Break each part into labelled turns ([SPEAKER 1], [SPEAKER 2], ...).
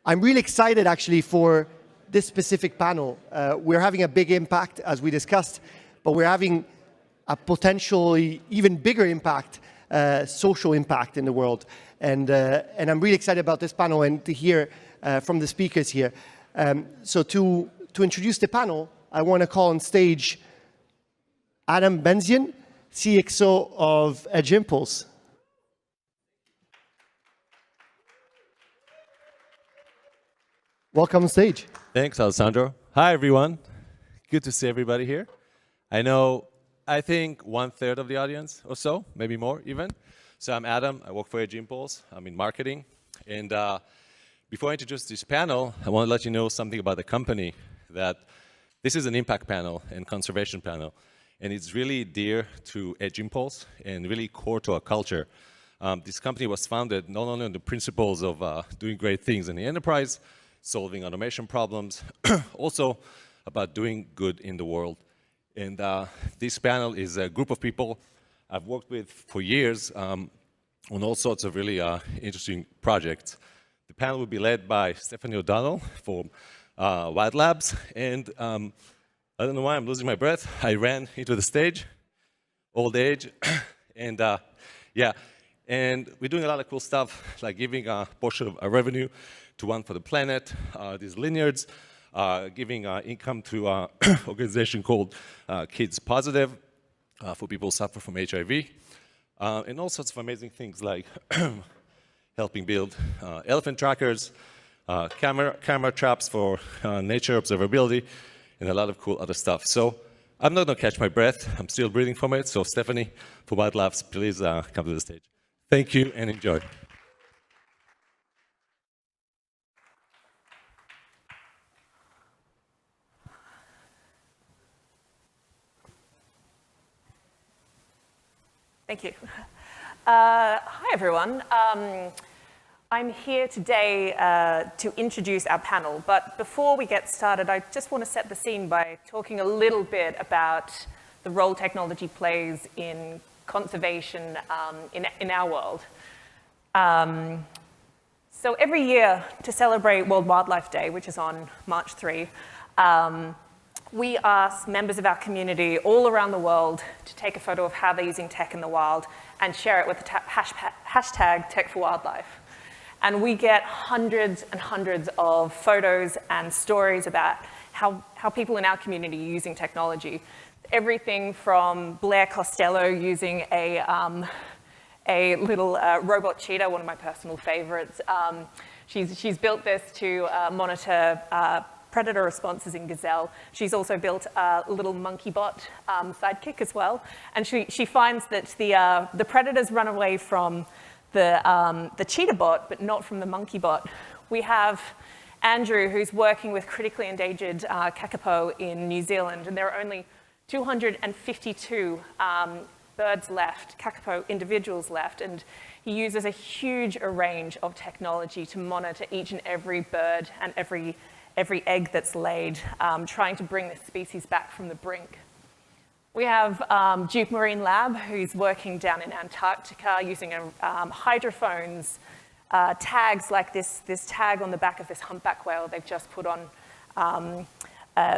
[SPEAKER 1] I'm really excited actually for this specific panel. We're having a big impact, as we discussed, but we're having a potentially even bigger impact, social impact in the world. And I'm really excited about this panel and to hear from the speakers here. So to introduce the panel, I want to call on stage Adam Benzian, CXO of Edge Impulse. Welcome on stage.
[SPEAKER 2] Thanks, Alessandro. Hi, everyone. Good to see everybody here. I think 1/3 of the audience or so, maybe more even. So I'm Adam. I work for Edge Impulse. I'm in marketing. And before I introduce this panel, I want to let you know something about the company, that this is an impact panel and conservation panel. And it's really dear to Edge Impulse and really core to our culture. This company was founded not only on the principles of doing great things in the enterprise, solving automation problems, also about doing good in the world. And this panel is a group of people I've worked with for years on all sorts of really interesting projects. The panel will be led by Stephanie O'Donnell from Wild Labs. And I don't know why I'm losing my breath. I ran into the stage, old age. And yeah, and we're doing a lot of cool stuff, like giving a portion of our revenue to One for the Planet, these lineards, giving income to an organization called Kids Positive for people who suffer from HIV, and all sorts of amazing things like helping build elephant trackers, camera traps for nature observability, and a lot of cool other stuff. So I'm not going to catch my breath. I'm still breathing from it. So Stephanie from Wild Labs, please come to the stage. Thank you and enjoy.
[SPEAKER 3] Thank you. Hi, everyone. I'm here today to introduce our panel, but before we get started, I just want to set the scene by talking a little bit about the role technology plays in conservation in our world. So every year, to celebrate World Wildlife Day, which is on March 3, we ask members of our community all around the world to take a photo of how they're using tech in the wild and share it with the hashtag Tech4Wildlife. And we get hundreds and hundreds of photos and stories about how people in our community are using technology. Everything from Blair Costello using a little robot cheetah, one of my personal favorites. She's built this to monitor predator responses in gazelle. She's also built a little monkey bot sidekick as well. And she finds that the predators run away from the cheetah bot, but not from the monkey bot. We have Andrew, who's working with critically endangered kakapo in New Zealand, and there are only 252 birds left, kakapo individuals left, and he uses a huge range of technology to monitor each and every bird and every egg that's laid, trying to bring this species back from the brink. We have Duke Marine Lab, who's working down in Antarctica using hydrophones, tags like this tag on the back of this humpback whale they've just put on,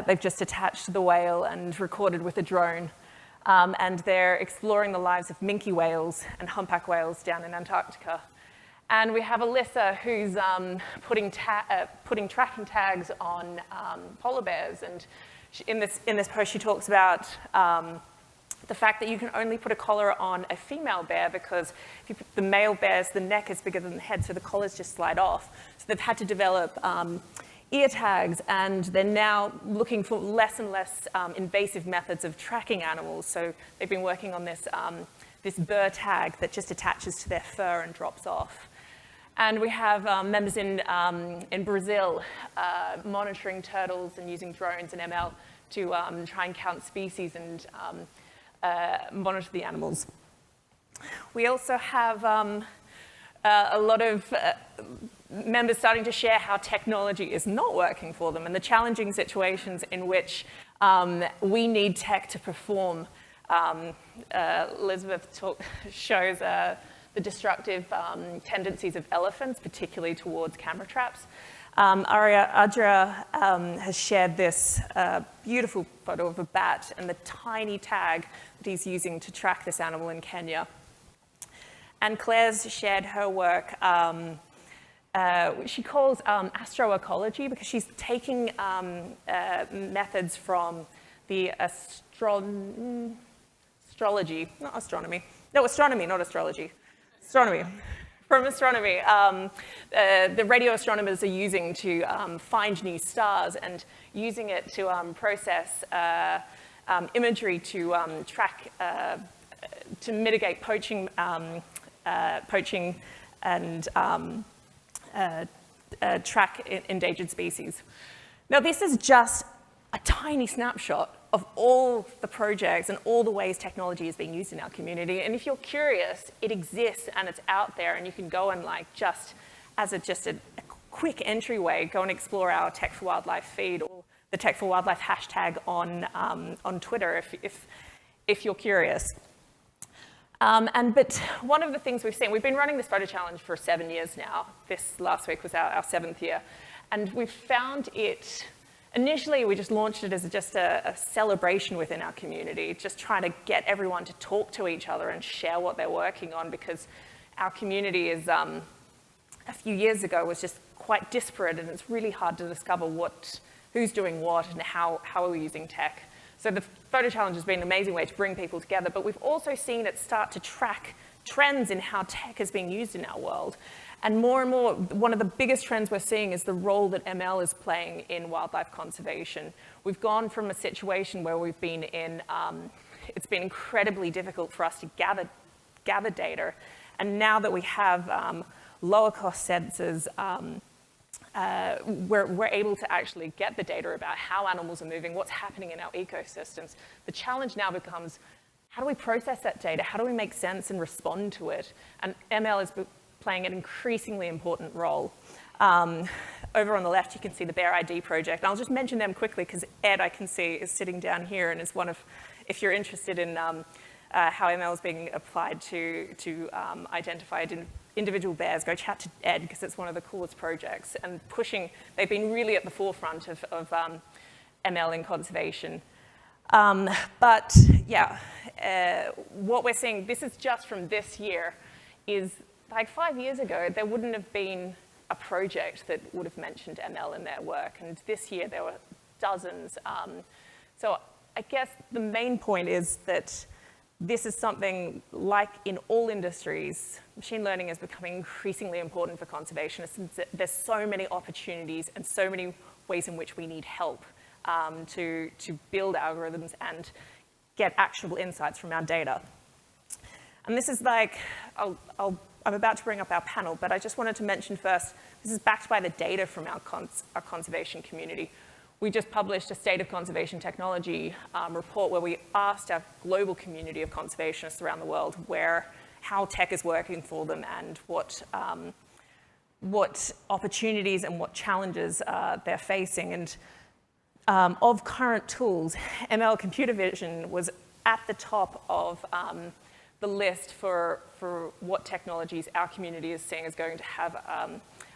[SPEAKER 3] they've just attached to the whale and recorded with a drone. And they're exploring the lives of minke whales and humpback whales down in Antarctica. And we have Alyssa, who's putting tracking tags on polar bears. And in this post, she talks about the fact that you can only put a collar on a female bear because if you put the male bears, the neck is bigger than the head, so the collars just slide off. So they've had to develop ear tags, and they're now looking for less and less invasive methods of tracking animals. So they've been working on this burr tag that just attaches to their fur and drops off. And we have members in Brazil monitoring turtles and using drones and ML to try and count species and monitor the animals. We also have a lot of members starting to share how technology is not working for them and the challenging situations in which we need tech to perform. Elizabeth shows the destructive tendencies of elephants, particularly towards camera traps. Adria has shared this beautiful photo of a bat and the tiny tag that he's using to track this animal in Kenya. And Claire's shared her work, which she calls astroecology, because she's taking methods from the astronomy, not astrology. From astronomy, the radio astronomers are using to find new stars and using it to process imagery to track, to mitigate poaching and track endangered species. Now, this is just a tiny snapshot of all the projects and all the ways technology is being used in our community. And if you're curious, it exists and it's out there, and you can go and just a quick entryway, go and explore our Tech for Wildlife feed or the Tech for Wildlife hashtag on Twitter if you're curious. But one of the things we've seen, we've been running this photo challenge for 7 years now. This last week was our 7th year. And we've found it, initially we just launched it as just a celebration within our community, just trying to get everyone to talk to each other and share what they're working on, because our community is, a few years ago, was just quite disparate, and it's really hard to discover who's doing what and how are we using tech. So the photo challenge has been an amazing way to bring people together, but we've also seen it start to track trends in how tech is being used in our world. And more, one of the biggest trends we're seeing is the role that ML is playing in wildlife conservation. We've gone from a situation where we've been in, it's been incredibly difficult for us to gather data. And now that we have lower cost sensors, we're able to actually get the data about how animals are moving, what's happening in our ecosystems. The challenge now becomes, how do we process that data? How do we make sense and respond to it? And ML is playing an increasingly important role. Over on the left, you can see the Bear ID project. And I'll just mention them quickly because Ed, I can see, is sitting down here and is one of, if you're interested in how ML is being applied to identify individual bears, go chat to Ed, because it's one of the coolest projects. And they've been really at the forefront of ML in conservation. But yeah, what we're seeing, this is just from this year, is like 5 years ago, there wouldn't have been a project that would have mentioned ML in their work. And this year, there were dozens. So I guess the main point is that this is something, like in all industries, machine learning is becoming increasingly important for conservation. There's so many opportunities and so many ways in which we need help to build algorithms and get actionable insights from our data. And this is like, I'm about to bring up our panel, but I just wanted to mention first, this is backed by the data from our conservation community. We just published a State of Conservation Technology report where we asked our global community of conservationists around the world how tech is working for them and what opportunities and what challenges they're facing. And of current tools, ML computer vision was at the top of the list for what technologies our community is seeing is going to have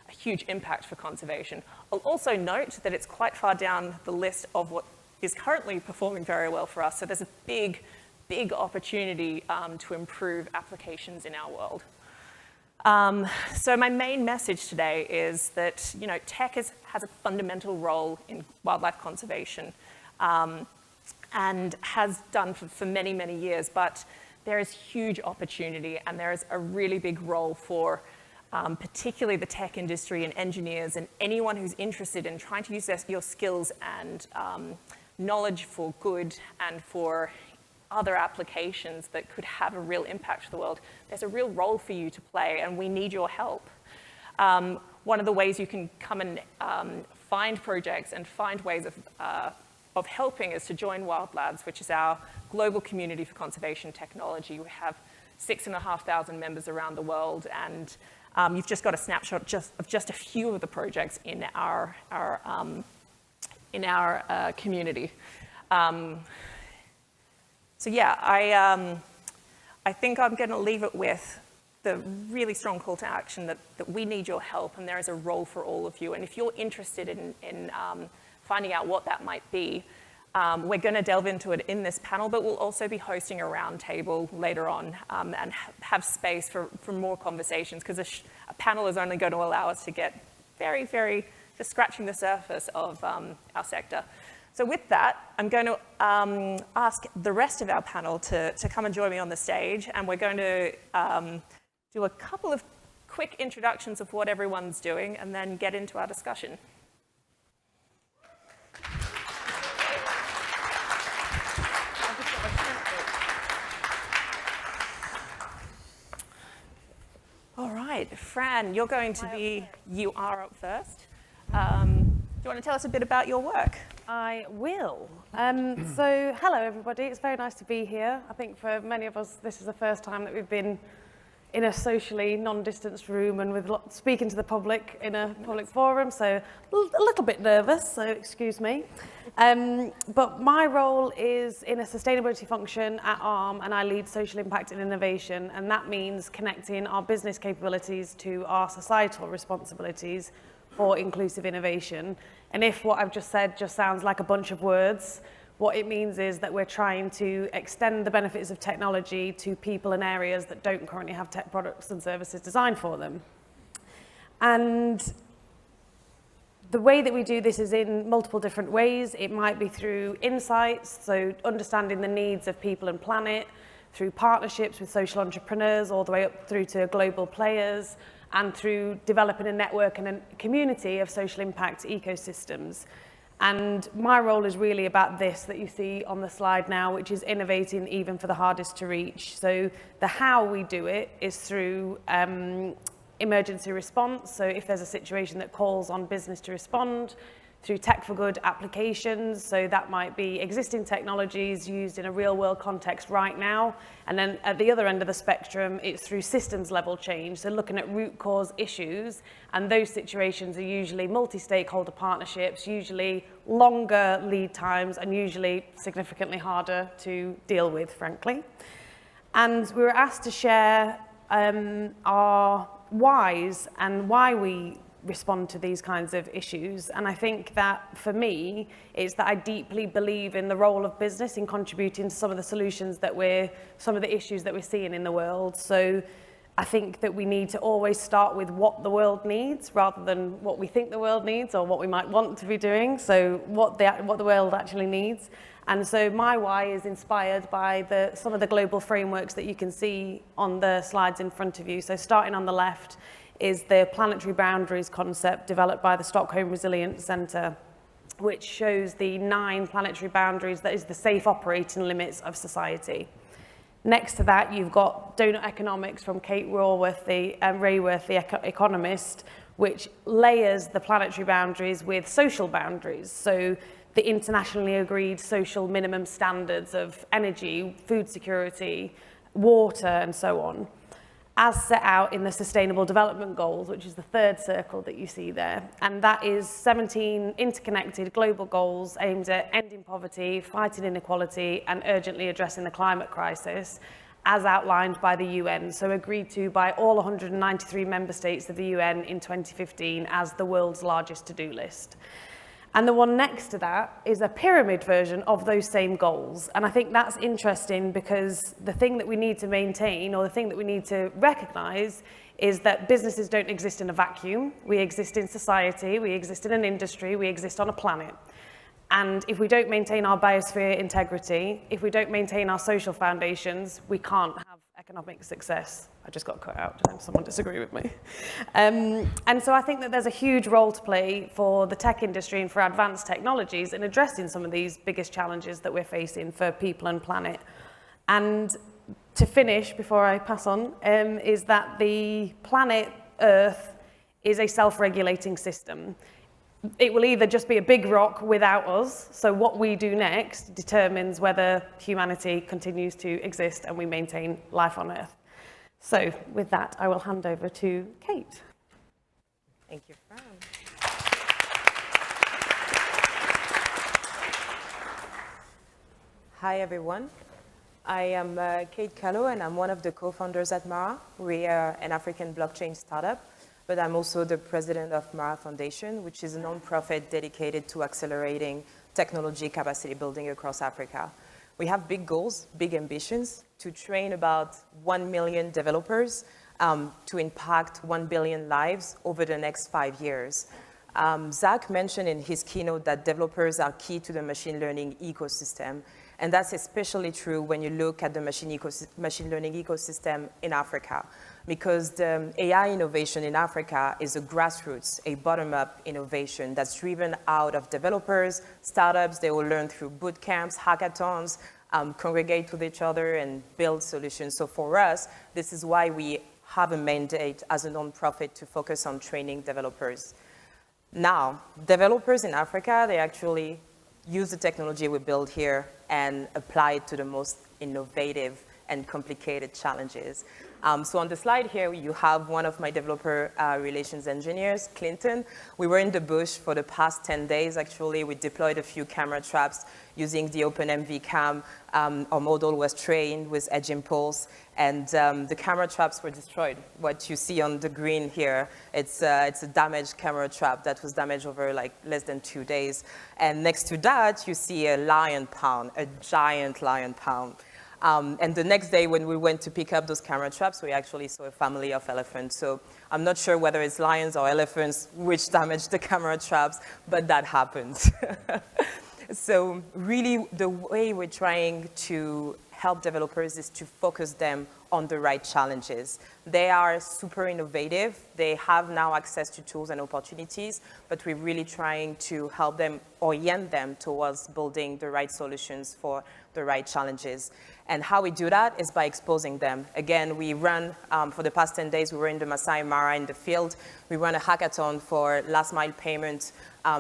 [SPEAKER 3] a huge impact for conservation. I'll also note that it's quite far down the list of what is currently performing very well for us. So there's a big, big opportunity to improve applications in our world. So my main message today is that tech has a fundamental role in wildlife conservation and has done for many, many years, but there is huge opportunity and there is a really big role for particularly the tech industry and engineers and anyone who's interested in trying to use your skills and knowledge for good and for other applications that could have a real impact for the world. There's a real role for you to play, and we need your help. One of the ways you can come and find projects and find ways of helping is to join Wild Labs, which is our global community for conservation technology. We have 6,500 members around the world, and you've just got a snapshot of just a few of the projects in our community. So yeah, I think I'm going to leave it with the really strong call to action that we need your help, and there is a role for all of you. And if you're interested in finding out what that might be, we're going to delve into it in this panel, but we'll also be hosting a roundtable later on and have space for more conversations, because a panel is only going to allow us to get very, very, just scratching the surface of our sector. So with that, I'm going to ask the rest of our panel to come and join me on the stage, and we're going to do a couple of quick introductions of what everyone's doing and then get into our discussion. All right, Fran, you're going to be, you are up first. Do you want to tell us a bit about your work?
[SPEAKER 4] I will. So hello everybody, it's very nice to be here. I think for many of us this is the first time that we've been in a socially non-distanced room and with speaking to the public in a public forum, so a little bit nervous, so excuse me. But my role is in a sustainability function at ARM, and I lead social impact and innovation, and that means connecting our business capabilities to our societal responsibilities for inclusive innovation. And if what I've just said just sounds like a bunch of words, what it means is that we're trying to extend the benefits of technology to people in areas that don't currently have tech products and services designed for them. And the way that we do this is in multiple different ways. It might be through insights, so understanding the needs of people and planet, through partnerships with social entrepreneurs, all the way up through to global players, and through developing a network and a community of social impact ecosystems. And my role is really about this that you see on the slide now, which is innovating even for the hardest to reach. So the how we do it is through emergency response. So if there's a situation that calls on business to respond, through tech for good applications, so that might be existing technologies used in a real world context right now. And then at the other end of the spectrum, it's through systems level change, so looking at root cause issues, and those situations are usually multi-stakeholder partnerships, usually longer lead times, and usually significantly harder to deal with, frankly. And we were asked to share our whys and why we respond to these kinds of issues. And I think that for me, it's that I deeply believe in the role of business in contributing to some of the solutions that some of the issues that we're seeing in the world. So I think that we need to always start with what the world needs rather than what we think the world needs or what we might want to be doing. So what the world actually needs. And so my why is inspired by some of the global frameworks that you can see on the slides in front of you. So starting on the left is the planetary boundaries concept developed by the Stockholm Resilience Centre, which shows the 9 planetary boundaries that is the safe operating limits of society. Next to that, you've got donut economics from Kate Raworth, the economist, which layers the planetary boundaries with social boundaries. So the internationally agreed social minimum standards of energy, food security, water, and so on, as set out in the Sustainable Development Goals, which is the third circle that you see there. And that is 17 interconnected global goals aimed at ending poverty, fighting inequality, and urgently addressing the climate crisis, as outlined by the UN, so agreed to by all 193 member states of the UN in 2015 as the world's largest to-do list. And the one next to that is a pyramid version of those same goals. And I think that's interesting because the thing that we need to maintain, or the thing that we need to recognize, is that businesses don't exist in a vacuum. We exist in society, we exist in an industry, we exist on a planet. And if we don't maintain our biosphere integrity, if we don't maintain our social foundations, we can't have economic success. I just got cut out. Did someone disagree with me? And so I think that there's a huge role to play for the tech industry and for advanced technologies in addressing some of these biggest challenges that we're facing for people and planet. And to finish, before I pass on, is that the planet Earth is a self-regulating system. It will either just be a big rock without us, so what we do next determines whether humanity continues to exist and we maintain life on Earth. So with that, I will hand over to Kate.
[SPEAKER 5] Thank you, Fran. Hi, everyone. I am Kate Callow, and I'm one of the co-founders at Mara. We are an African blockchain startup, but I'm also the president of Mara Foundation, which is a nonprofit dedicated to accelerating technology capacity building across Africa. We have big goals, big ambitions to train about 1 million developers to impact 1 billion lives over the next 5 years. Zach mentioned in his keynote that developers are key to the machine learning ecosystem. And that's especially true when you look at the machine learning ecosystem in Africa, because the AI innovation in Africa is a grassroots, a bottom-up innovation that's driven out of developers, startups. They will learn through boot camps, hackathons, congregate with each other and build solutions. So for us, this is why we have a mandate as a nonprofit to focus on training developers. Now, developers in Africa, they actually use the technology we build here and apply it to the most innovative and complicated challenges. So on the slide here, you have one of my developer relations engineers, Clinton. We were in the bush for the past 10 days, actually. We deployed a few camera traps using the OpenMV cam. Our model was trained with Edge Impulse, and the camera traps were destroyed. What you see on the green here, it's a damaged camera trap that was damaged over like less than 2 days. And next to that, you see a lion pound, a giant lion pound. And the next day when we went to pick up those camera traps, we actually saw a family of elephants. So I'm not sure whether it's lions or elephants which damaged the camera traps, but that happens. So really the way we're trying to help developers is to focus them on the right challenges. They are super innovative. They have now access to tools and opportunities, but we're really trying to help them, orient them towards building the right solutions for the right challenges. And how we do that is by exposing them. Again, we run, for the past 10 days, we were in the Masai Mara in the field. We run a hackathon for last mile payment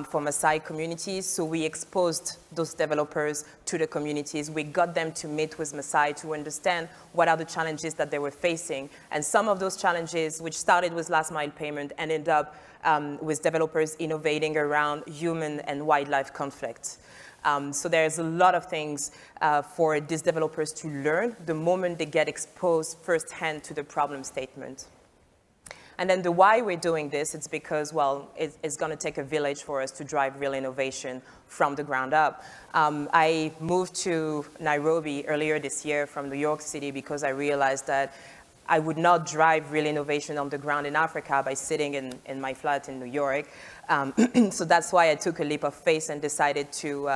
[SPEAKER 5] for Masai communities. So we exposed those developers to the communities. We got them to meet with Masai to understand what are the challenges that they were facing. And some of those challenges, which started with last mile payment, ended up with developers innovating around human and wildlife conflicts. So there's a lot of things for these developers to learn the moment they get exposed firsthand to the problem statement. And then the why we're doing this, it's because, well, it's going to take a village for us to drive real innovation from the ground up. I moved to Nairobi earlier this year from New York City because I realized that I would not drive real innovation on the ground in Africa by sitting in my flat in New York. So that's why I took a leap of faith and decided to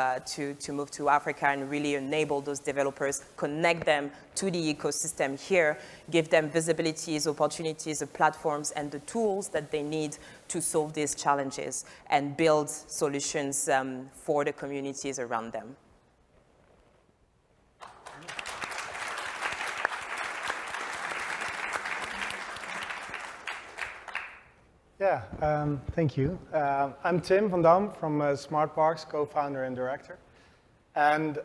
[SPEAKER 5] move to Africa and really enable those developers, connect them to the ecosystem here, give them visibilities, opportunities, the platforms, and the tools that they need to solve these challenges and build solutions for the communities around them.
[SPEAKER 6] Yeah, thank you. I'm Tim Vandam from Smart Parks, co-founder and director. And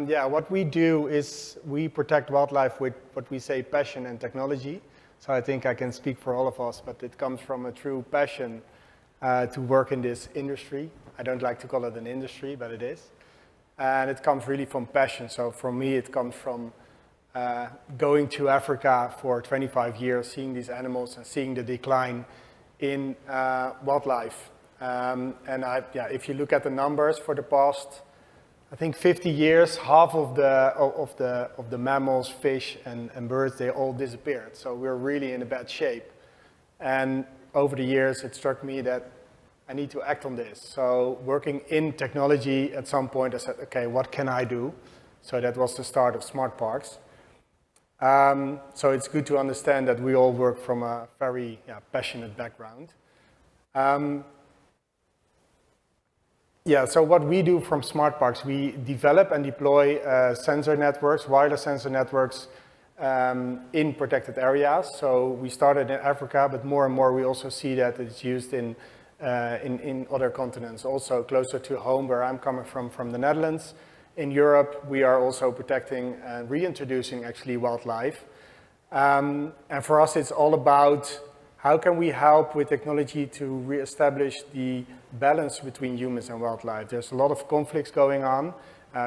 [SPEAKER 6] yeah, what we do is we protect wildlife with what we say passion and technology. So I think I can speak for all of us, but it comes from a true passion to work in this industry. I don't like to call it an industry, but it is. And it comes really from passion. So for me, it comes from going to Africa for 25 years, seeing these animals and seeing the decline in wildlife. And if you look at the numbers for the past, I think 50 years, half of the mammals, fish, and birds, they all disappeared. So we're really in a bad shape. And over the years, it struck me that I need to act on this. So working in technology, at some point I said, okay, what can I do? So that was the start of Smart Parks. So it's good to understand that we all work from a very passionate background. So what we do from Smart Parks, we develop and deploy sensor networks, wireless sensor networks in protected areas. So we started in Africa, but more and more we also see that it's used in other continents, also closer to home where I'm coming from the Netherlands. In Europe, we are also protecting and reintroducing actually wildlife. And for us, it's all about how can we help with technology to reestablish the balance between humans and wildlife. There's a lot of conflicts going on.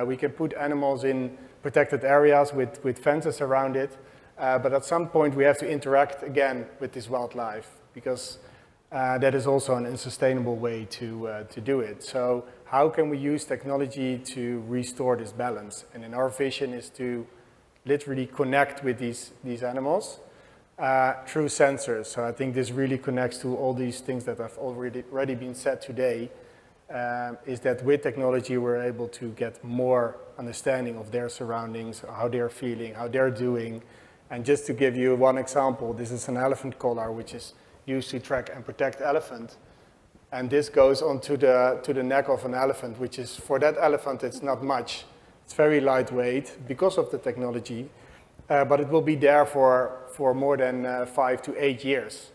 [SPEAKER 6] We can put animals in protected areas with fences around it. But at some point we have to interact again with this wildlife, because that is also an unsustainable way to do it. So how can we use technology to restore this balance? And in our vision is to literally connect with these animals through sensors. So I think this really connects to all these things that have already been said today, is that with technology we're able to get more understanding of their surroundings, how they're feeling, how they're doing. And just to give you one example, this is an elephant collar which is used to track and protect elephant. And this goes onto the neck of an elephant, which is, for that elephant, it's not much. It's very lightweight because of the technology, but it will be there for more than 5 to 8 years.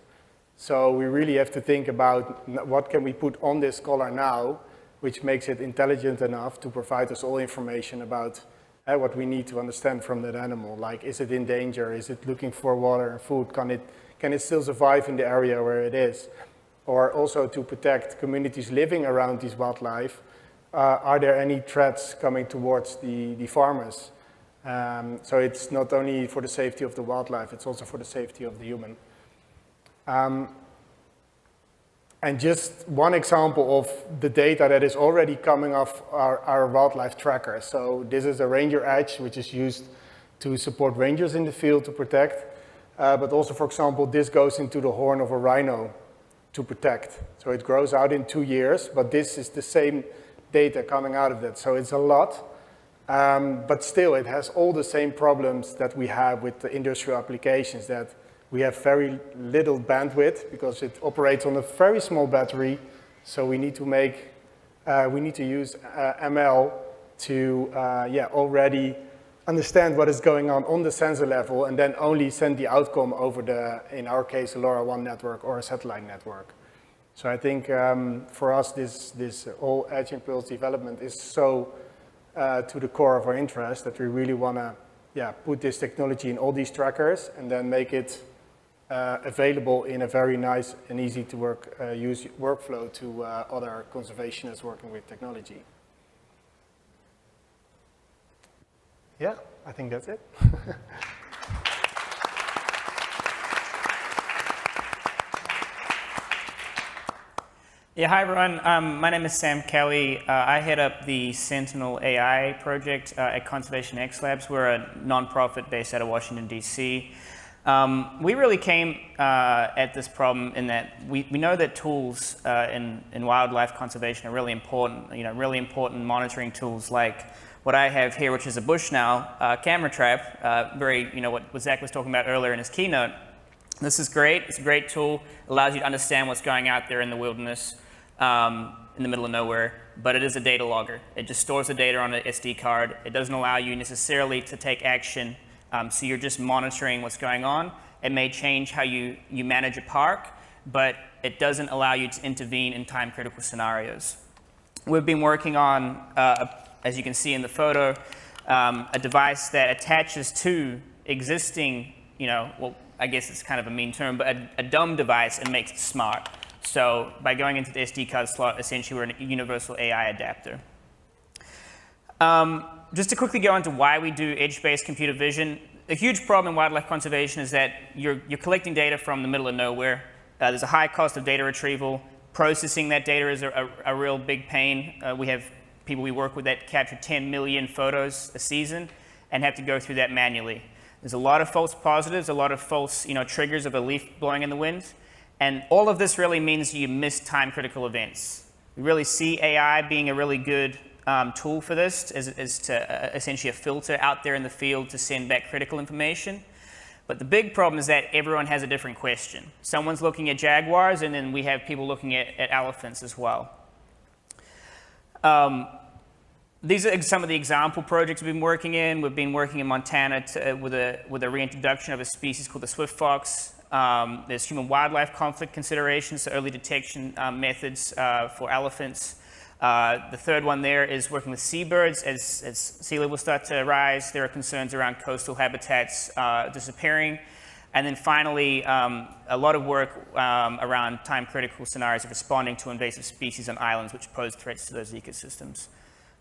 [SPEAKER 6] So we really have to think about what can we put on this collar now, which makes it intelligent enough to provide us all information about what we need to understand from that animal. Like, is it in danger? Is it looking for water and food? Can it still survive in the area where it is? Or also to protect communities living around these wildlife. Are there any threats coming towards the farmers? So it's not only for the safety of the wildlife, it's also for the safety of the human. And just one example of the data that is already coming off our wildlife tracker. So this is a ranger edge, which is used to support rangers in the field to protect. But also, for example, this goes into the horn of a rhino to protect. So it grows out in 2 years, but this is the same data coming out of that. So it's a lot, but still it has all the same problems that we have with the industrial applications, that we have very little bandwidth because it operates on a very small battery. So we need to use ML to already understand what is going on the sensor level, and then only send the outcome over in our case, a LoRaWAN network or a satellite network. So I think for us, this whole edge impulse development is so to the core of our interest that we really want to put this technology in all these trackers and then make it available in a very nice and easy to use workflow to other conservationists working with technology. Yeah, I think that's it.
[SPEAKER 7] Yeah, hi everyone. My name is Sam Kelly. I head up the Sentinel AI project at Conservation X Labs. We're a nonprofit based out of Washington, DC. We really came at this problem in that we know that tools in wildlife conservation are really important. Really important monitoring tools like what I have here, which is a Bushnell camera trap. What Zach was talking about earlier in his keynote. This is great. It's a great tool. It allows you to understand what's going out there in the wilderness, in the middle of nowhere. But it is a data logger. It just stores the data on an SD card. It doesn't allow you necessarily to take action. So you're just monitoring what's going on. It may change how you manage a park, but it doesn't allow you to intervene in time-critical scenarios. We've been working on, as you can see in the photo, a device that attaches to existing, I guess it's kind of a mean term, but a dumb device and makes it smart. So by going into the SD card slot, essentially we're a universal AI adapter. Just to quickly go into why we do edge-based computer vision, a huge problem in wildlife conservation is that you're collecting data from the middle of nowhere. There's a high cost of data retrieval. Processing that data is a real big pain. We have people we work with that capture 10 million photos a season and have to go through that manually. There's a lot of false positives, a lot of false triggers of a leaf blowing in the wind. And all of this really means you miss time-critical events. We really see AI being a really good tool for this, is to essentially a filter out there in the field to send back critical information. But the big problem is that everyone has a different question. Someone's looking at jaguars, and then we have people looking at elephants as well. These are some of the example projects we've been working in. We've been working in Montana with a reintroduction of a species called the swift fox. There's human-wildlife conflict considerations, so early detection methods for elephants. The third one there is working with seabirds. As sea levels start to rise, there are concerns around coastal habitats disappearing. And then finally, a lot of work around time-critical scenarios of responding to invasive species on islands which pose threats to those ecosystems.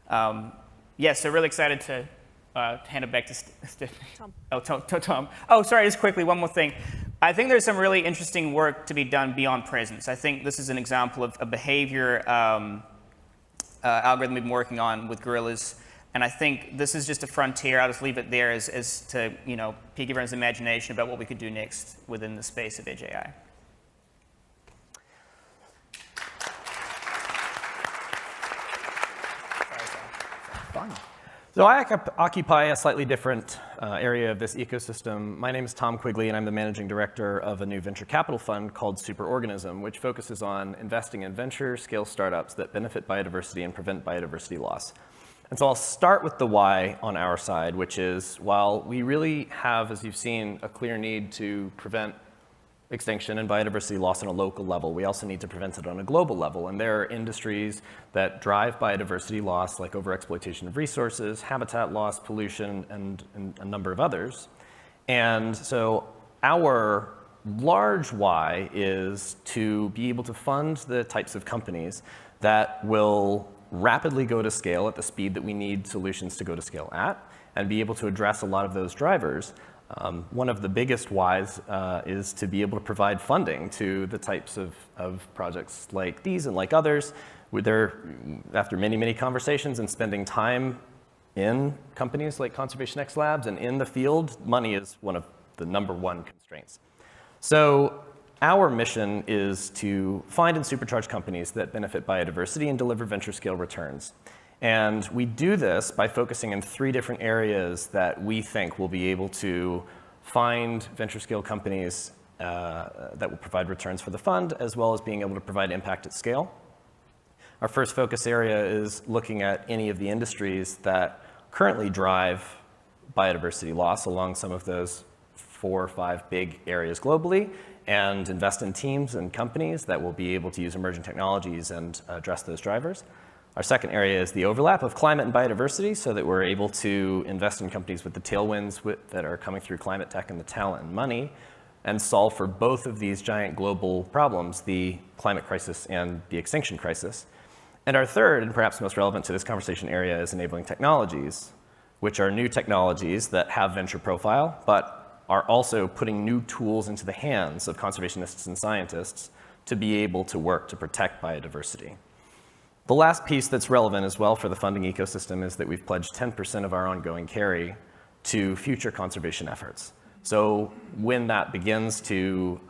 [SPEAKER 7] So really excited to hand it back to Stephanie.
[SPEAKER 3] Tom.
[SPEAKER 7] Oh, Tom. Oh, sorry, just quickly, one more thing. I think there's some really interesting work to be done beyond presence. I think this is an example of a behavior algorithm we've been working on with gorillas. And I think this is just a frontier. I'll just leave it there as to, pique everyone's imagination about what we could do next within the space of Edge AI.
[SPEAKER 8] So I occupy a slightly different area of this ecosystem. My name is Tom Quigley, and I'm the managing director of a new venture capital fund called Superorganism, which focuses on investing in venture-scale startups that benefit biodiversity and prevent biodiversity loss. And so I'll start with the why on our side, which is while we really have, as you've seen, a clear need to prevent extinction and biodiversity loss on a local level, we also need to prevent it on a global level. And there are industries that drive biodiversity loss, like overexploitation of resources, habitat loss, pollution, and a number of others. And so our large why is to be able to fund the types of companies that will rapidly go to scale at the speed that we need solutions to go to scale at, and be able to address a lot of those drivers. One of the biggest whys is to be able to provide funding to the types of projects like these and like others. After many, many conversations and spending time in companies like Conservation X Labs and in the field, money is one of the #1 constraints. So our mission is to find and supercharge companies that benefit biodiversity and deliver venture scale returns. And we do this by focusing in 3 different areas that we think will be able to find venture scale companies that will provide returns for the fund, as well as being able to provide impact at scale. Our first focus area is looking at any of the industries that currently drive biodiversity loss along some of those 4 or 5 big areas globally, and invest in teams and companies that will be able to use emerging technologies and address those drivers. Our second area is the overlap of climate and biodiversity, so that we're able to invest in companies with the tailwinds that are coming through climate tech and the talent and money, and solve for both of these giant global problems, the climate crisis and the extinction crisis. And our third, and perhaps most relevant to this conversation area, is enabling technologies, which are new technologies that have venture profile, but are also putting new tools into the hands of conservationists and scientists to be able to work to protect biodiversity. The last piece that's relevant as well for the funding ecosystem is that we've pledged 10% of our ongoing carry to future conservation efforts. So when that begins to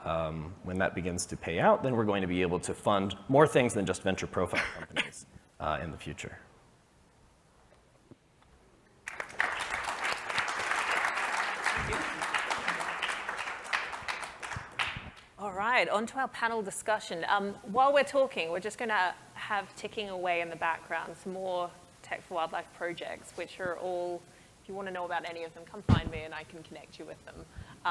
[SPEAKER 8] pay out, then we're going to be able to fund more things than just venture profile companies in the future.
[SPEAKER 3] All right, on to our panel discussion. While we're talking, we're just going to have ticking away in the background some more Tech for Wildlife projects, which are all, if you want to know about any of them, come find me and I can connect you with them.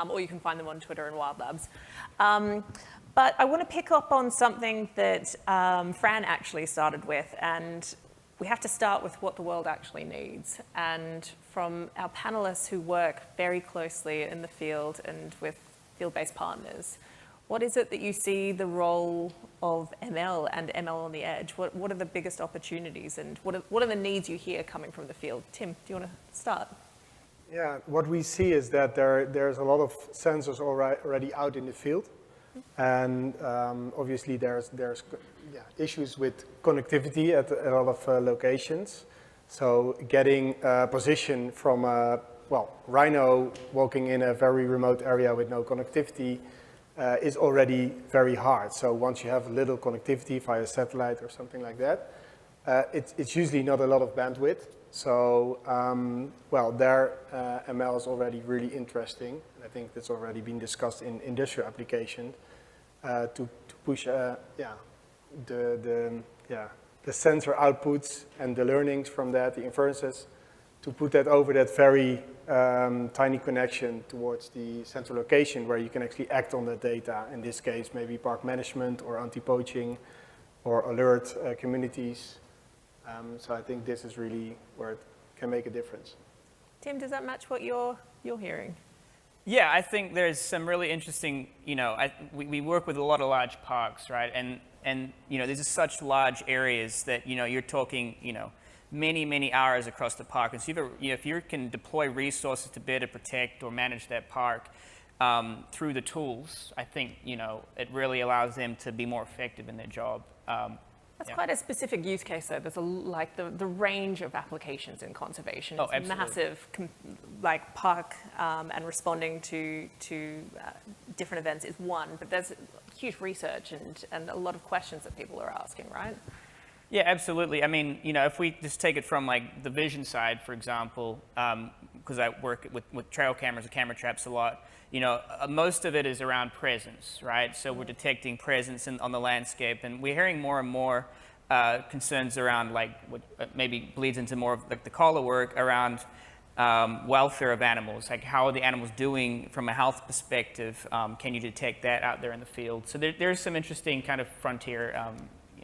[SPEAKER 3] Or you can find them on Twitter and Wild Labs. But I want to pick up on something that Fran actually started with, and we have to start with what the world actually needs. And from our panelists who work very closely in the field and with field-based partners, what is it that you see the role of ML and ML on the edge? What are the biggest opportunities, and what are the needs you hear coming from the field? Tim, do you want to start?
[SPEAKER 6] Yeah, what we see is that there's a lot of sensors already out in the field. And obviously there's issues with connectivity at a lot of locations. So getting a position from a rhino walking in a very remote area with no connectivity is already very hard. So once you have a little connectivity via satellite or something like that, it's usually not a lot of bandwidth. So, their ML is already really interesting. And I think that's already been discussed in industrial applications to push the sensor outputs and the learnings from that, the inferences, to put that over that very tiny connection towards the central location where you can actually act on that data. In this case, maybe park management or anti-poaching or alert communities. So I think this is really where it can make a difference.
[SPEAKER 3] Tim, does that match what you're hearing?
[SPEAKER 7] Yeah, I think there's some really interesting, we work with a lot of large parks, right? And these are such large areas that, you're talking, many, many hours across the park. And so if you can deploy resources to better protect or manage that park through the tools, I think it really allows them to be more effective in their job.
[SPEAKER 3] That's quite a specific use case, though. There's the range of applications in conservation. It's
[SPEAKER 7] absolutely.
[SPEAKER 3] Massive, park and responding to different events is one, but there's huge research and a lot of questions that people are asking, right?
[SPEAKER 7] Yeah, absolutely. I mean, if we just take it from the vision side, for example, because I work with trail cameras and camera traps a lot, most of it is around presence, right? So we're detecting presence on the landscape, and we're hearing more and more concerns around what maybe bleeds into more of the collar work around welfare of animals, like how are the animals doing from a health perspective? Can you detect that out there in the field? So there's some interesting kind of frontier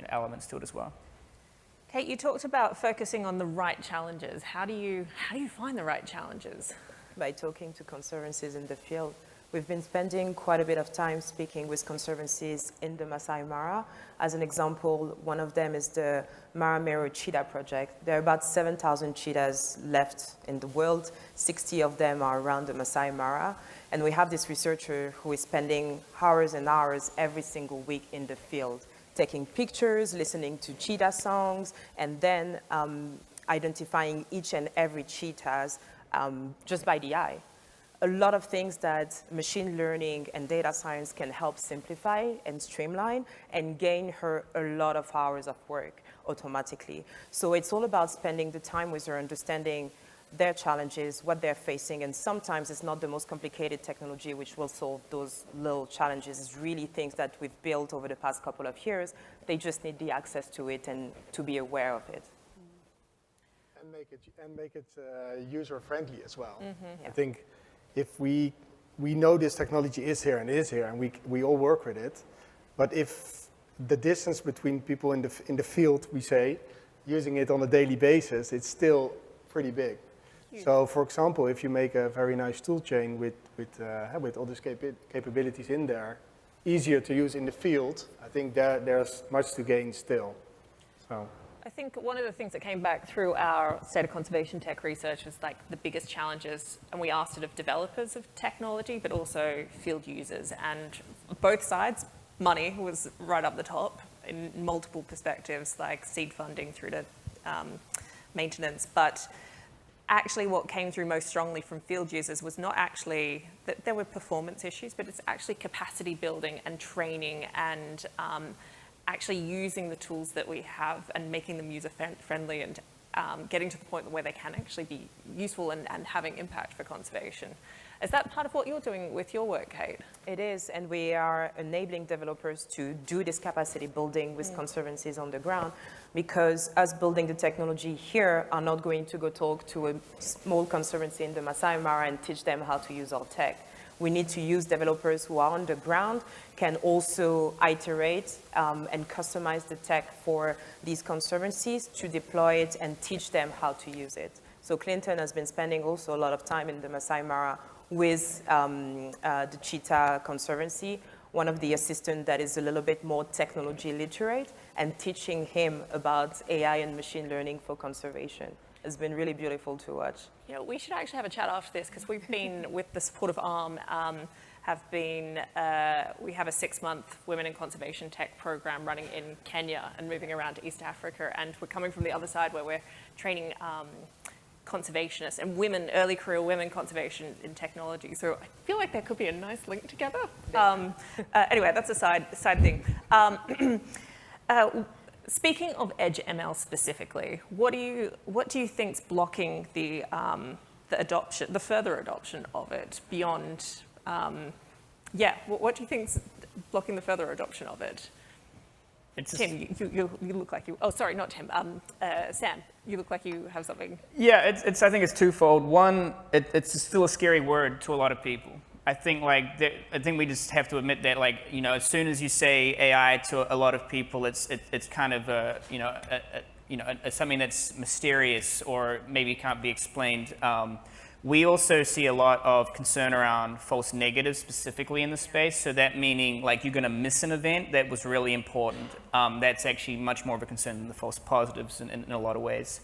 [SPEAKER 7] elements to it as well.
[SPEAKER 3] Kate, you talked about focusing on the right challenges. How do you find the right challenges?
[SPEAKER 5] By talking to conservancies in the field. We've been spending quite a bit of time speaking with conservancies in the Masai Mara. As an example, one of them is the Mara Meru Cheetah Project. There are about 7,000 cheetahs left in the world. 60 of them are around the Masai Mara. And we have this researcher who is spending hours and hours every single week in the field, taking pictures, listening to cheetah songs, and then identifying each and every cheetahs just by the eye. A lot of things that machine learning and data science can help simplify and streamline and gain her a lot of hours of work automatically. So it's all about spending the time with her, understanding their challenges, what they're facing, and sometimes it's not the most complicated technology which will solve those little challenges. It's really things that we've built over the past couple of years. They just need the access to it and to be aware of it.
[SPEAKER 6] And make it user-friendly as well.
[SPEAKER 5] Yeah.
[SPEAKER 6] I think if we know this technology is here and we all work with it, but if the distance between people in the field, we say, using it on a daily basis, it's still pretty big. Huge. So, for example, if you make a very nice tool chain with all these capabilities in there, easier to use in the field, I think there's much to gain still. So.
[SPEAKER 3] I think one of the things that came back through our state of conservation tech research was the biggest challenges, and we asked it of developers of technology, but also field users. And both sides, money was right up the top in multiple perspectives, like seed funding through to maintenance. But actually what came through most strongly from field users was not actually that there were performance issues, but it's actually capacity building and training and actually using the tools that we have and making them user-friendly and getting to the point where they can actually be useful and having impact for conservation. Is that part of what you're doing with your work, Kate?
[SPEAKER 5] It is, and we are enabling developers to do this capacity building with conservancies on the ground, because us building the technology here are not going to go talk to a small conservancy in the Masai Mara and teach them how to use our tech. We need to use developers who are on the ground, can also iterate and customize the tech for these conservancies to deploy it and teach them how to use it. So Clinton has been spending also a lot of time in the Masai Mara with the Cheetah Conservancy, one of the assistants that is a little bit more technology literate, and teaching him about AI and machine learning for conservation. It's been really beautiful to watch.
[SPEAKER 3] We should actually have a chat after this, because we've been, with the support of ARM, we have a 6-month Women in Conservation Tech program running in Kenya and moving around to East Africa. And we're coming from the other side where we're training conservationists and women, early career women conservation in technology. So I feel like there could be a nice link together. Anyway, that's a side thing. Speaking of Edge ML specifically, what do you think's blocking the adoption, the further adoption of it beyond? What do you think's blocking the further adoption of it? Tim, you look like you. Oh, sorry, not Tim. Sam, you look like you have something.
[SPEAKER 7] Yeah, I think it's twofold. One, it's still a scary word to a lot of people. I think we just have to admit that as soon as you say AI to a lot of people, it's kind of something that's mysterious or maybe can't be explained. We also see a lot of concern around false negatives specifically in the space. So that meaning you're going to miss an event that was really important. That's actually much more of a concern than the false positives in a lot of ways.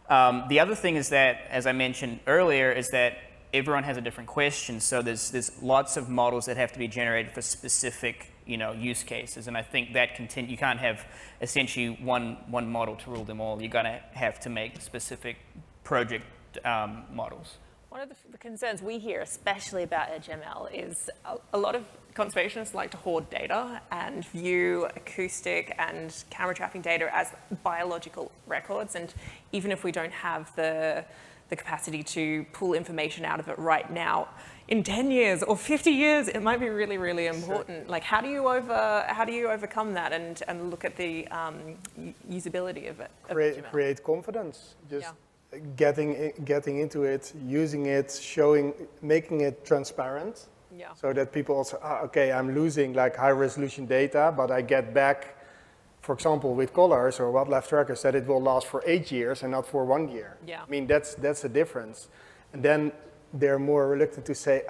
[SPEAKER 7] The other thing is that, as I mentioned earlier, is that everyone has a different question. So there's lots of models that have to be generated for specific use cases. And I think that you can't have essentially one model to rule them all. You're going to have to make specific project models.
[SPEAKER 3] One of the concerns we hear, especially about EdgeML, is a lot of conservationists like to hoard data and view acoustic and camera trapping data as biological records. And even if we don't have the capacity to pull information out of it right now, in 10 years or 50 years, it might be really, really important. Sure. Like, how do you overcome that and look at the usability of it?
[SPEAKER 6] Create confidence. Just getting into it, using it, making it transparent.
[SPEAKER 3] Yeah.
[SPEAKER 6] So that people also, okay, I'm losing like high resolution data, but I get back, for example, with collars or wildlife trackers, that it will last for 8 years and not for 1 year.
[SPEAKER 3] Yeah.
[SPEAKER 6] I mean, that's a difference. And then they're more reluctant to say,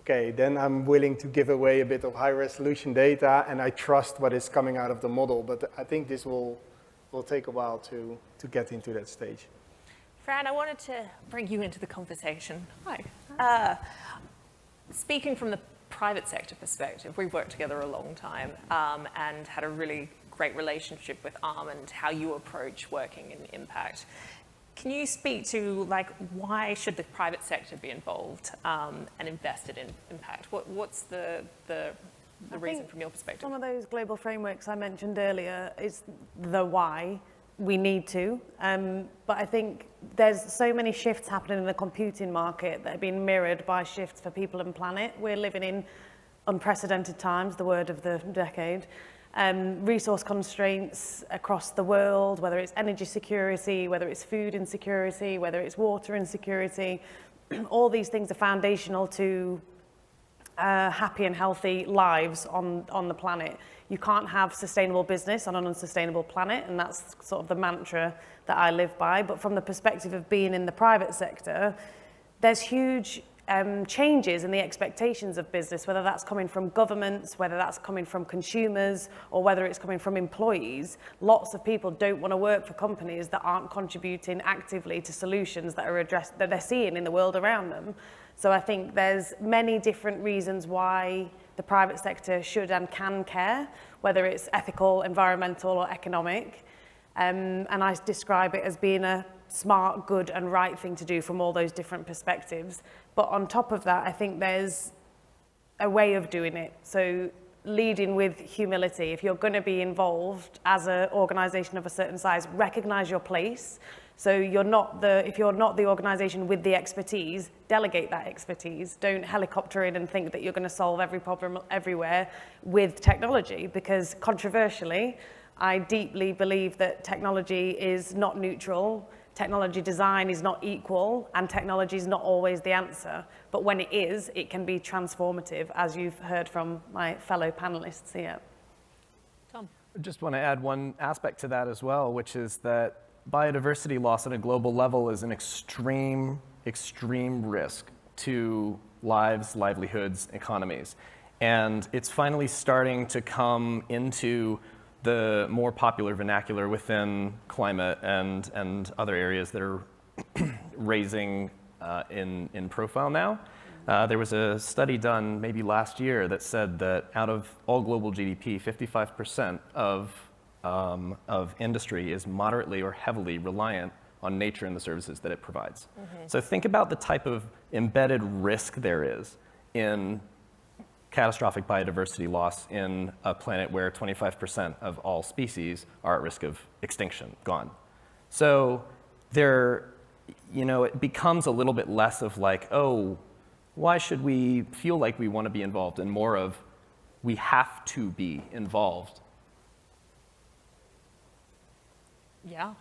[SPEAKER 6] okay, then I'm willing to give away a bit of high resolution data and I trust what is coming out of the model. But I think this will take a while to get into that stage.
[SPEAKER 3] Fran, I wanted to bring you into the conversation. Hi. Speaking from the private sector perspective, we've worked together a long time and had a really great relationship with ARM and how you approach working in impact. Can you speak to why should the private sector be involved and invested in impact? What's the reason from your perspective?
[SPEAKER 4] One of those global frameworks I mentioned earlier is the why. We need to, but I think there's so many shifts happening in the computing market that are being mirrored by shifts for people and planet. We're living in unprecedented times, the word of the decade. Resource constraints across the world, whether it's energy security, whether it's food insecurity, whether it's water insecurity, all these things are foundational to happy and healthy lives on the planet. You can't have sustainable business on an unsustainable planet, and that's sort of the mantra that I live by. But from the perspective of being in the private sector, there's huge changes in the expectations of business, whether that's coming from governments, whether that's coming from consumers, or whether it's coming from employees. Lots of people don't want to work for companies that aren't contributing actively to solutions that they're seeing in the world around them. So I think there's many different reasons why the private sector should and can care, whether it's ethical, environmental, or economic. And I describe it as being a smart, good, and right thing to do from all those different perspectives. But on top of that, I think there's a way of doing it. So leading with humility. If you're going to be involved as an organization of a certain size, recognize your place. So if you're not the organization with the expertise, delegate that expertise. Don't helicopter in and think that you're going to solve every problem everywhere with technology, because controversially, I deeply believe that technology is not neutral, technology design is not equal, and technology is not always the answer. But when it is, it can be transformative, as you've heard from my fellow panelists here.
[SPEAKER 3] Tom?
[SPEAKER 8] I just want to add one aspect to that as well, which is that biodiversity loss at a global level is an extreme risk to lives, livelihoods, economies. And it's finally starting to come into the more popular vernacular within climate and other areas that are raising in profile now. There was a study done maybe last year that said that out of all global GDP, 55% of industry is moderately or heavily reliant on nature and the services that it provides. Mm-hmm. So think about the type of embedded risk there is in catastrophic biodiversity loss in a planet where 25% of all species are at risk of extinction, gone. So it becomes a little bit less of like, oh, why should we feel like we want to be involved, and more of, we have to be involved.
[SPEAKER 3] Yeah.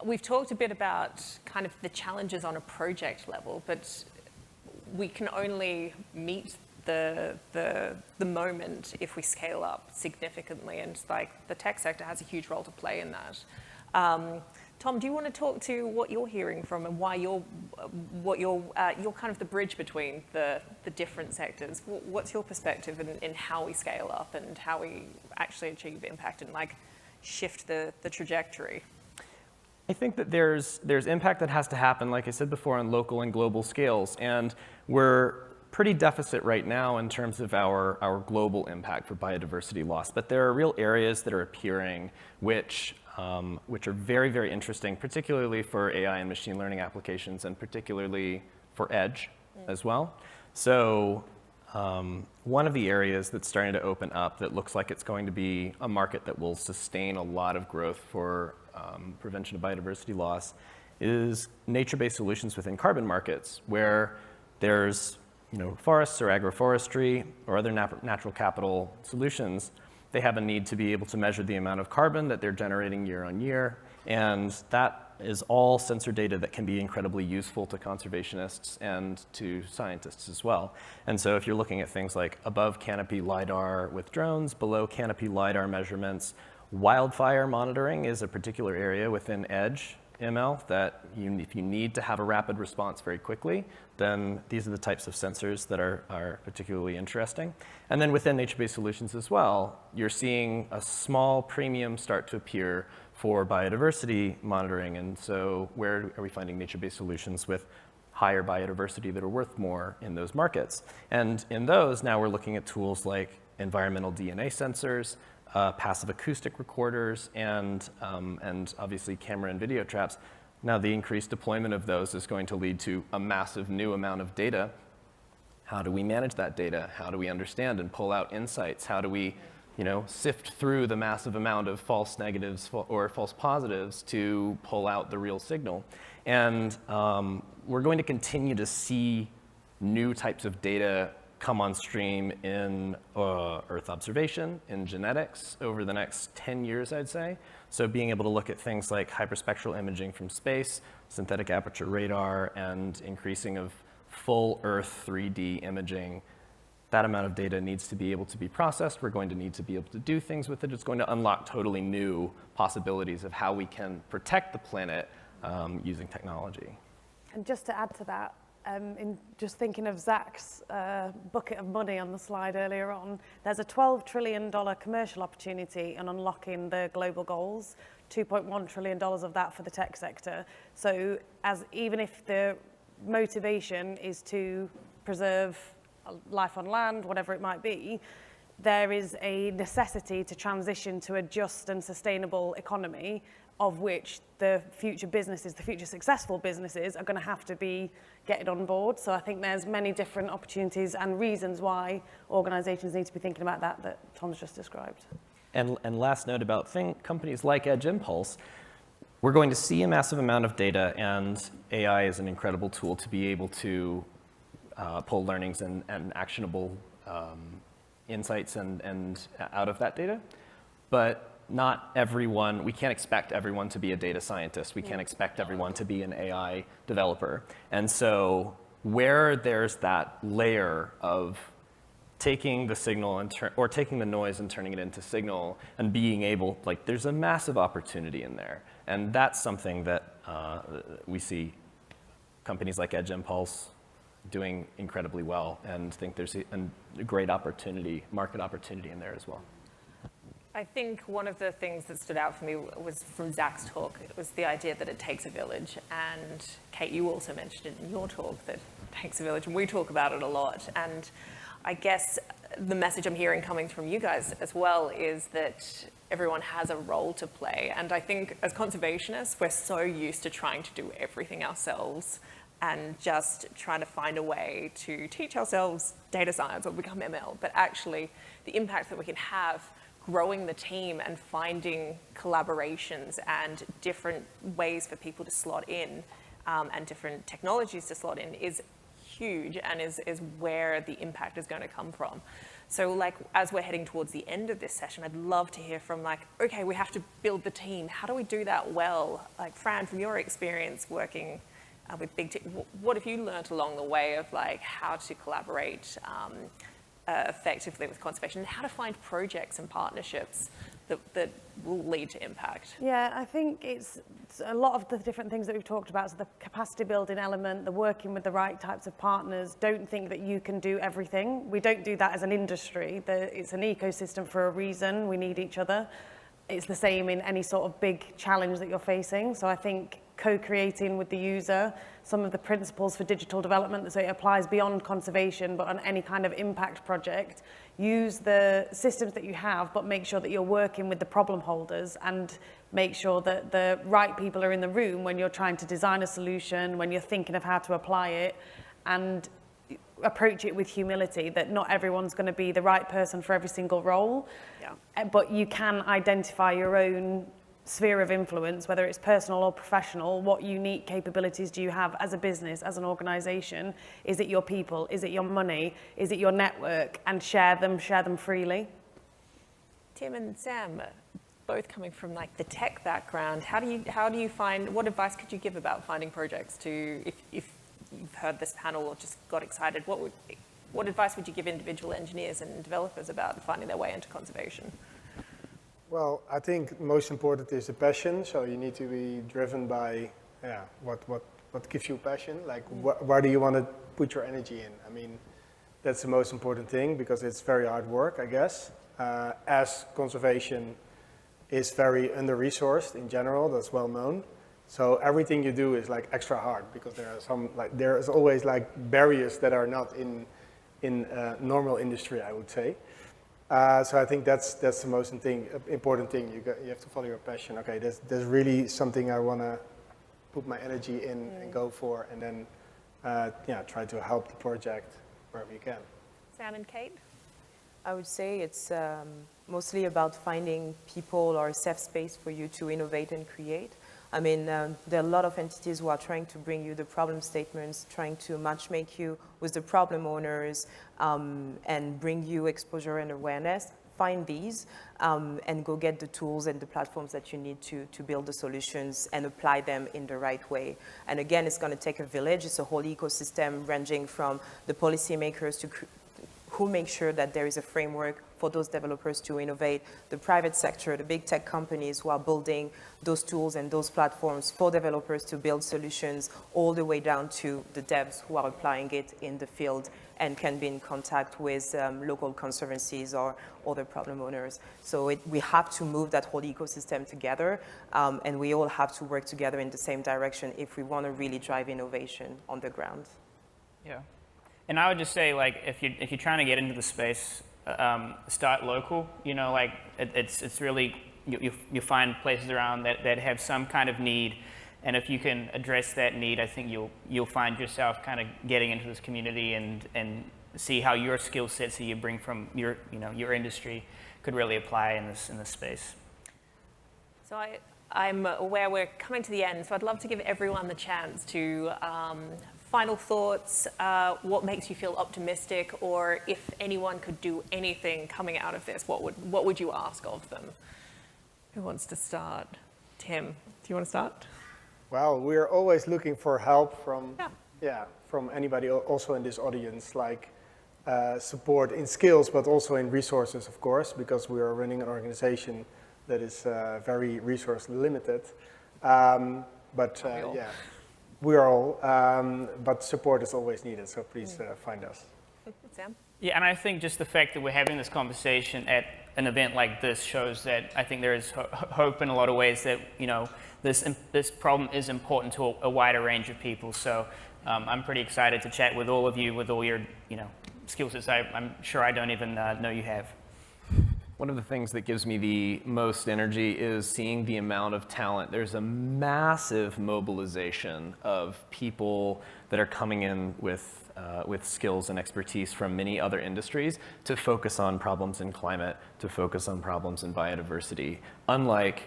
[SPEAKER 3] We've talked a bit about kind of the challenges on a project level, but we can only meet the moment if we scale up significantly, and the tech sector has a huge role to play in that. Tom, do you want to talk to what you're hearing from and why you're kind of the bridge between the different sectors? What's your perspective in how we scale up and how we actually achieve impact and shift the trajectory?
[SPEAKER 8] I think that there's impact that has to happen, like I said before, on local and global scales. And we're pretty deficit right now in terms of our global impact for biodiversity loss. But there are real areas that are appearing which are very, very interesting, particularly for AI and machine learning applications, and particularly for edge as well. So one of the areas that's starting to open up that looks like it's going to be a market that will sustain a lot of growth for prevention of biodiversity loss is nature-based solutions within carbon markets, where there's forests or agroforestry or other natural capital solutions. They have a need to be able to measure the amount of carbon that they're generating year on year, and that is all sensor data that can be incredibly useful to conservationists and to scientists as well. And so if you're looking at things like above canopy LiDAR with drones, below canopy LiDAR measurements, wildfire monitoring is a particular area within Edge ML that if you need to have a rapid response very quickly, then these are the types of sensors that are particularly interesting. And then within nature-based solutions as well, you're seeing a small premium start to appear for biodiversity monitoring. And so where are we finding nature-based solutions with higher biodiversity that are worth more in those markets? And in those, now we're looking at tools like environmental DNA sensors, passive acoustic recorders, and obviously camera and video traps. Now the increased deployment of those is going to lead to a massive new amount of data. How do we manage that data? How do we understand and pull out insights? How do we sift through the massive amount of false negatives or false positives to pull out the real signal? And we're going to continue to see new types of data come on stream in Earth observation, in genetics over the next 10 years, I'd say. So being able to look at things like hyperspectral imaging from space, synthetic aperture radar, and increasing of full Earth 3D imaging, that amount of data needs to be able to be processed. We're going to need to be able to do things with it. It's going to unlock totally new possibilities of how we can protect the planet using technology.
[SPEAKER 4] And just to add to that, in just thinking of Zach's bucket of money on the slide earlier on, there's a $12 trillion commercial opportunity in unlocking the global goals, $2.1 trillion of that for the tech sector. So even if the motivation is to preserve life on land, whatever it might be, there is a necessity to transition to a just and sustainable economy, of which the future businesses, the future successful businesses, are going to have to be getting on board. So I think there's many different opportunities and reasons why organizations need to be thinking about that Tom's just described.
[SPEAKER 8] And last note about companies like Edge Impulse, we're going to see a massive amount of data, and AI is an incredible tool to be able to pull learnings and actionable insights and out of that data. But not everyone, we can't expect everyone to be a data scientist. We can't expect everyone to be an AI developer. And so where there's that layer of taking the signal or taking the noise and turning it into signal and being able, there's a massive opportunity in there. And that's something that we see companies like Edge Impulse doing incredibly well, and think there's a great opportunity, market opportunity in there as well.
[SPEAKER 3] I think one of the things that stood out for me was from Zach's talk. It was the idea that it takes a village. And Kate, you also mentioned it in your talk that it takes a village, and we talk about it a lot. And I guess the message I'm hearing coming from you guys as well is that everyone has a role to play. And I think as conservationists, we're so used to trying to do everything ourselves and just trying to find a way to teach ourselves data science or become ML. But actually, the impact that we can have growing the team and finding collaborations and different ways for people to slot in and different technologies to slot in is huge, and is where the impact is going to come from. So as we're heading towards the end of this session, I'd love to hear from okay, we have to build the team. How do we do that well? Fran, from your experience working with big teams, what have you learned along the way of how to collaborate effectively with conservation, and how to find projects and partnerships that will lead to impact?
[SPEAKER 4] Yeah, I think it's a lot of the different things that we've talked about. So the capacity building element, the working with the right types of partners. Don't think that you can do everything. We don't do that as an industry. It's an ecosystem for a reason. We need each other. it's the same in any sort of big challenge that you're facing. So I think co-creating with the user some of the principles for digital development, so it applies beyond conservation, but on any kind of impact project, use the systems that you have, but make sure that you're working with the problem holders and make sure that the right people are in the room when you're trying to design a solution, when you're thinking of how to apply it, and approach it with humility, that not everyone's going to be the right person for every single role, but you can identify your own sphere of influence, whether it's personal or professional. What unique capabilities do you have as a business, as an organization? Is it your people? Is it your money? Is it your network? And share them freely.
[SPEAKER 3] Tim and Sam, both coming from like the tech background, how do you find, what advice could you give about finding projects to, if you've heard this panel or just got excited, what advice would you give individual engineers and developers about finding their way into conservation?
[SPEAKER 6] Well, I think most important is the passion. So you need to be driven by what gives you passion. Like where do you want to put your energy in? I mean, that's the most important thing because it's very hard work, I guess. As conservation is very under-resourced in general, that's well known. So everything you do is like extra hard because there's always like barriers that are not in normal industry, I would say. So I think that's the most important thing. You have to follow your passion. Okay, there's really something I want to put my energy in and go for, and then try to help the project wherever you can.
[SPEAKER 3] Sam and Kate?
[SPEAKER 5] I would say it's mostly about finding people or a safe space for you to innovate and create. I mean, there are a lot of entities who are trying to bring you the problem statements, trying to matchmake you with the problem owners, and bring you exposure and awareness. Find these and go get the tools and the platforms that you need to build the solutions and apply them in the right way. And again, it's going to take a village. It's a whole ecosystem ranging from the policymakers to who make sure that there is a framework for those developers to innovate, the private sector, the big tech companies who are building those tools and those platforms for developers to build solutions, all the way down to the devs who are applying it in the field and can be in contact with local conservancies or other problem owners. So we have to move that whole ecosystem together, and we all have to work together in the same direction if we want to really drive innovation on the ground.
[SPEAKER 7] Yeah. And I would just say, like, if you're trying to get into the space, start local. You know, like it's really you find places around that have some kind of need, and if you can address that need, I think you'll find yourself kind of getting into this community and see how your skill sets that you bring from your industry could really apply in this space.
[SPEAKER 3] So I'm aware we're coming to the end, so I'd love to give everyone the chance to final thoughts, what makes you feel optimistic, or if anyone could do anything coming out of this, what would you ask of them? Who wants to start? Tim, do you want to start?
[SPEAKER 6] Well, we're always looking for help from anybody also in this audience, like support in skills, but also in resources, of course, because we are running an organization that is very resource limited. We are all, but support is always needed, so please find us.
[SPEAKER 3] Sam?
[SPEAKER 7] Yeah, and I think just the fact that we're having this conversation at an event like this shows that I think there is hope in a lot of ways that, this problem is important to a wider range of people. So I'm pretty excited to chat with all of you with all your, skill sets I'm sure I don't even know you have.
[SPEAKER 8] One of the things that gives me the most energy is seeing the amount of talent. There's a massive mobilization of people that are coming in with skills and expertise from many other industries to focus on problems in climate, to focus on problems in biodiversity, unlike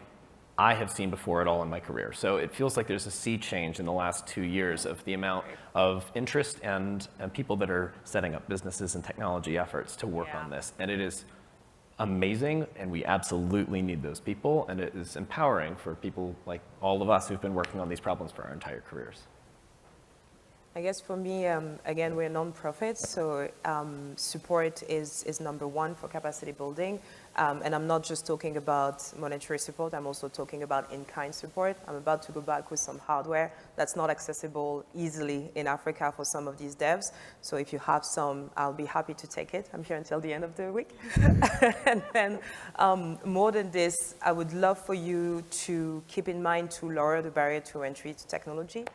[SPEAKER 8] I have seen before at all in my career. So it feels like there's a sea change in the last 2 years of the amount of interest and people that are setting up businesses and technology efforts to work on this. And it is amazing, and we absolutely need those people, and it is empowering for people like all of us who've been working on these problems for our entire careers.
[SPEAKER 5] I guess for me, again, we're a non-profit, so support is number one for capacity building. And I'm not just talking about monetary support, I'm also talking about in-kind support. I'm about to go back with some hardware that's not accessible easily in Africa for some of these devs. So if you have some, I'll be happy to take it. I'm here until the end of the week. And then more than this, I would love for you to keep in mind to lower the barrier to entry to technology.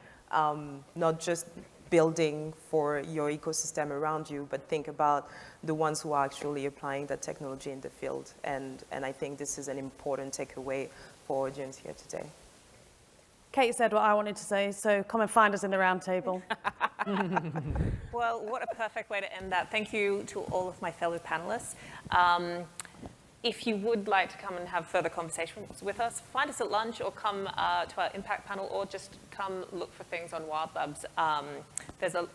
[SPEAKER 5] Not just building for your ecosystem around you, but think about the ones who are actually applying that technology in the field. And I think this is an important takeaway for audience here today.
[SPEAKER 4] Kate said what I wanted to say, so come and find us in the round table.
[SPEAKER 3] Well, what a perfect way to end that. Thank you to all of my fellow panelists. If you would like to come and have further conversations with us, find us at lunch or come to our impact panel, or just come look for things on Wild Labs.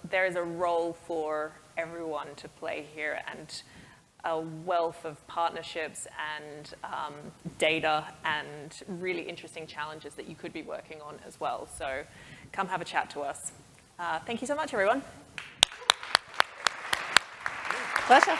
[SPEAKER 3] There is a role for everyone to play here, and a wealth of partnerships and data and really interesting challenges that you could be working on as well. So come have a chat to us. Thank you so much, everyone.
[SPEAKER 4] Pleasure.